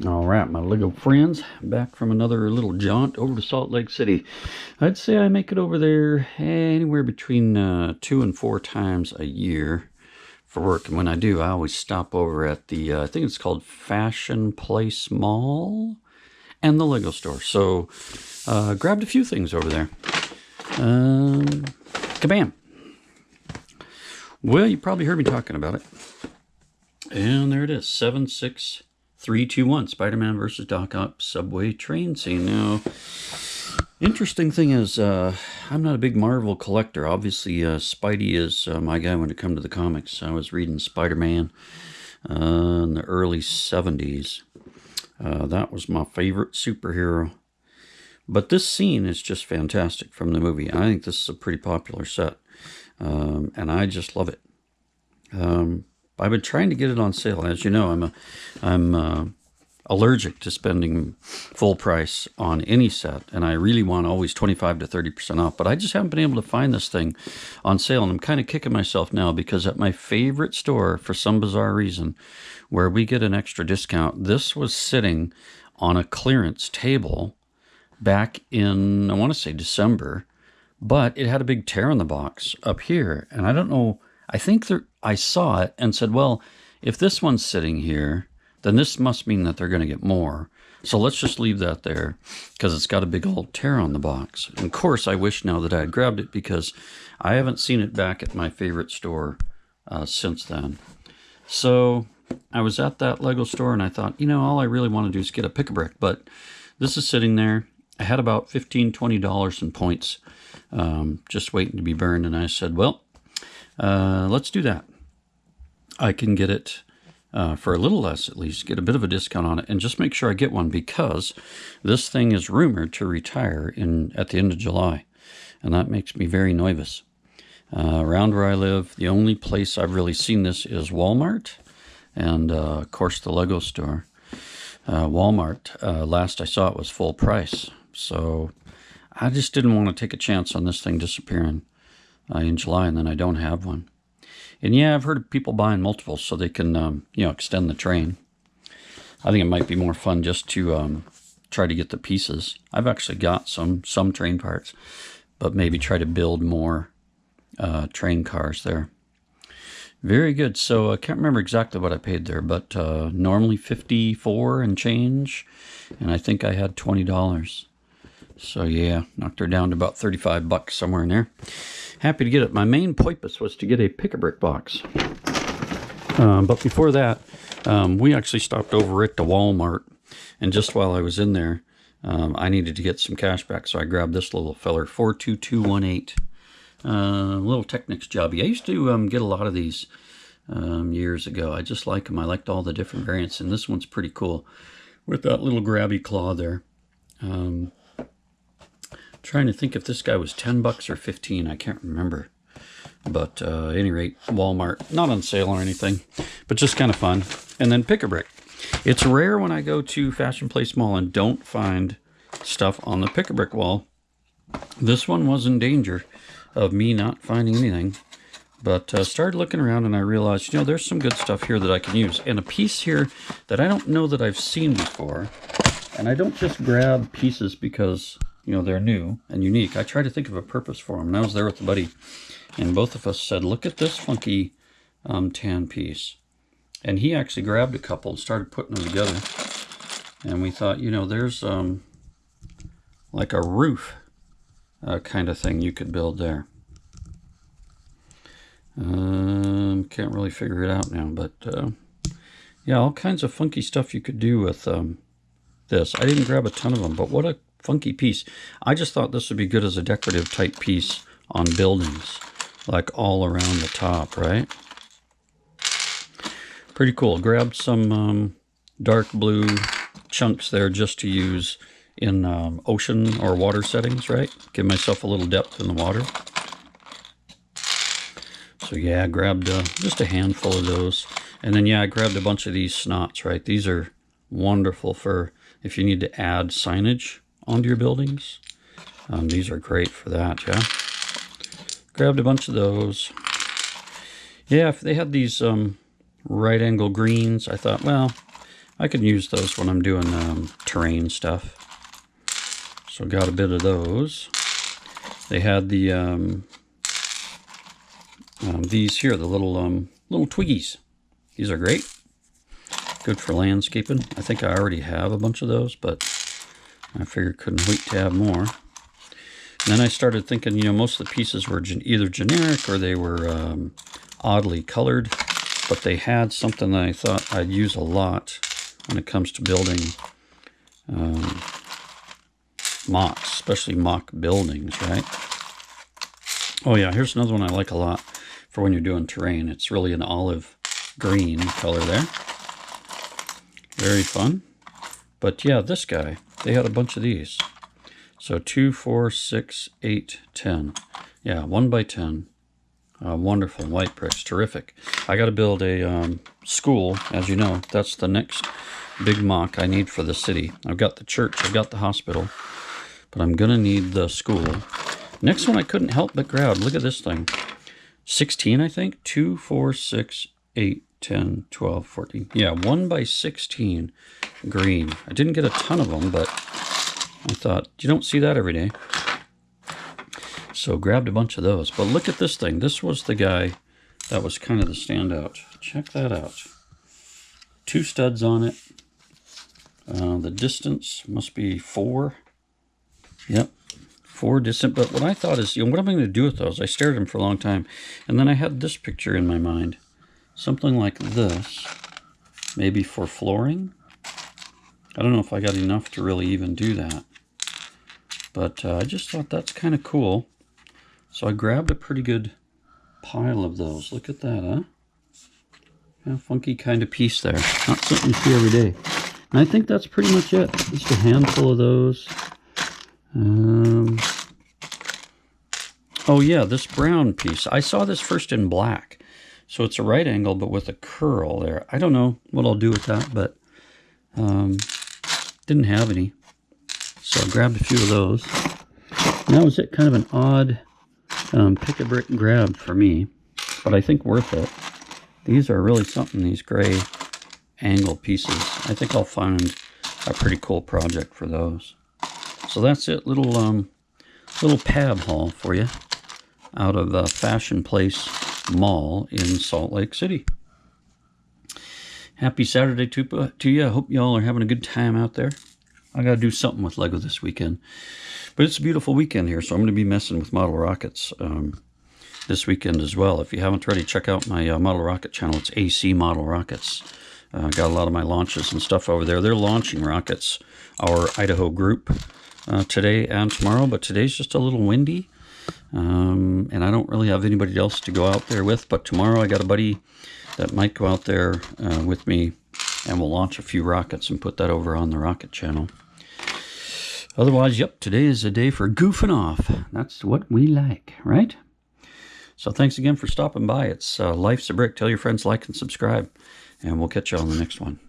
All right, my Lego friends, back from another little jaunt over to Salt Lake City. I'd say I make it over there anywhere between 2 and 4 times a year for work. And when I do, I always stop over at the, I think it's called Fashion Place Mall and the Lego store. So grabbed a few things over there. Kabam! Well, you probably heard me talking about it. And there it is, 76321, Spider-Man versus Doc Ock subway train scene. Now, interesting thing is, I'm not a big Marvel collector. Obviously, Spidey is my guy when it comes to the comics. I was reading Spider-Man in the early 70s. That was my favorite superhero. But this scene is just fantastic from the movie. I think this is a pretty popular set, and I just love it. I've been trying to get it on sale. As you know, I'm allergic to spending full price on any set, and I really want always 25 to 30% off. But I just haven't been able to find this thing on sale, and I'm kind of kicking myself now because at my favorite store, for some bizarre reason, where we get an extra discount, this was sitting on a clearance table back in, I want to say December, but it had a big tear in the box up here, and I don't know. I think I saw it and said, well, if this one's sitting here, then this must mean that they're going to get more. So let's just leave that there because it's got a big old tear on the box. And of course, I wish now that I had grabbed it because I haven't seen it back at my favorite store since then. So I was at that Lego store and I thought, all I really want to do is get a pick-a-brick. But this is sitting there. I had about $15, $20 in points just waiting to be burned. And I said, well, let's do that. I can get it for a little less, at least, get a bit of a discount on it, and just make sure I get one because this thing is rumored to retire at the end of July, and that makes me very nervous. Around where I live, the only place I've really seen this is Walmart, and of course the Lego store. Walmart, last I saw it was full price, so I just didn't want to take a chance on this thing disappearing in July, and then I don't have one. And yeah, I've heard of people buying multiples so they can, extend the train. I think it might be more fun just to try to get the pieces. I've actually got some train parts, but maybe try to build more train cars there. Very good. So I can't remember exactly what I paid there, but normally $54 and change, and I think I had $20. So yeah, knocked her down to about $35 somewhere in there. Happy to get it. My main purpose was to get a pick-a-brick box. But before that, we actually stopped over at the Walmart. And just while I was in there, I needed to get some cash back. So I grabbed this little feller, 42218. Little Technic jobby. I used to get a lot of these years ago. I just like them. I liked all the different variants. And this one's pretty cool with that little grabby claw there. Trying to think if this guy was $10 or 15. I can't remember. But at any rate, Walmart, not on sale or anything, but just kind of fun. And then pick-a-brick. It's rare when I go to Fashion Place Mall and don't find stuff on the pick-a-brick wall. This one was in danger of me not finding anything. But started looking around and I realized, there's some good stuff here that I can use. And a piece here that I don't know that I've seen before. And I don't just grab pieces because they're new and unique. I try to think of a purpose for them. And I was there with a buddy, and both of us said, look at this funky tan piece. And he actually grabbed a couple and started putting them together. And we thought, there's like a roof kind of thing you could build there. Can't really figure it out now, but yeah, all kinds of funky stuff you could do with this. I didn't grab a ton of them, but what a funky piece. I just thought this would be good as a decorative type piece on buildings, like all around the top, right? Pretty cool. Grabbed some dark blue chunks there just to use in ocean or water settings, right? Give myself a little depth in the water. So yeah, I grabbed just a handful of those. And then yeah, I grabbed a bunch of these snots, right? These are wonderful for if you need to add signage onto your buildings. These are great for that, yeah. Grabbed a bunch of those. Yeah, if they had these right angle greens, I thought, well, I can use those when I'm doing terrain stuff. So got a bit of those. They had the these here, the little twiggies. These are great. Good for landscaping. I think I already have a bunch of those, but I figured couldn't wait to have more. And then I started thinking, you know, most of the pieces were either generic or they were oddly colored, but they had something that I thought I'd use a lot when it comes to building mocks, especially mock buildings, right? Oh yeah, here's another one I like a lot for when you're doing terrain. It's really an olive green color there. Very fun. But yeah, this guy, they had a bunch of these. So 2, 4, 6, 8, 10. Yeah, 1 by 10. Wonderful white bricks, terrific. I got to build a school, as you know. That's the next big mock I need for the city. I've got the church, I've got the hospital, but I'm gonna need the school. Next one I couldn't help but grab. Look at this thing. 16, I think. 2, 4, 6, 8, 10, 12, 14. Yeah, 1 by 16 green. I didn't get a ton of them, but I thought, you don't see that every day. So grabbed a bunch of those. But look at this thing. This was the guy that was kind of the standout. Check that out. 2 studs on it. The distance must be 4. Yep, 4 distant. But what I thought is, you know, what am I going to do with those? I stared at them for a long time. And then I had this picture in my mind. Something like this. Maybe for flooring. I don't know if I got enough to really even do that. But I just thought that's kind of cool. So I grabbed a pretty good pile of those. Look at that, huh? Yeah, funky kind of piece there. Not something you see every day. And I think that's pretty much it. Just a handful of those. Oh yeah, this brown piece. I saw this first in black. So it's a right angle, but with a curl there. I don't know what I'll do with that, but didn't have any. So I grabbed a few of those. And that was it, kind of an odd pick-a-brick grab for me, but I think worth it. These are really something, these gray angle pieces. I think I'll find a pretty cool project for those. So that's it, little pab haul for you out of Fashion Place Mall in Salt Lake City. Happy Saturday to you. I hope y'all are having a good time out there. I got to do something with Lego this weekend. But it's a beautiful weekend here, so I'm going to be messing with model rockets this weekend as well. If you haven't already, check out my model rocket channel. It's AC Model Rockets. Got a lot of my launches and stuff over there. They're launching rockets, our Idaho group, today and tomorrow, but today's just a little windy. And I don't really have anybody else to go out there with, but tomorrow I got a buddy that might go out there with me, and we'll launch a few rockets and put that over on the rocket channel. Otherwise, yep, today is a day for goofing off. That's what we like, right? So thanks again for stopping by. It's Life's a Brick. Tell your friends, like, and subscribe, and we'll catch you on the next one.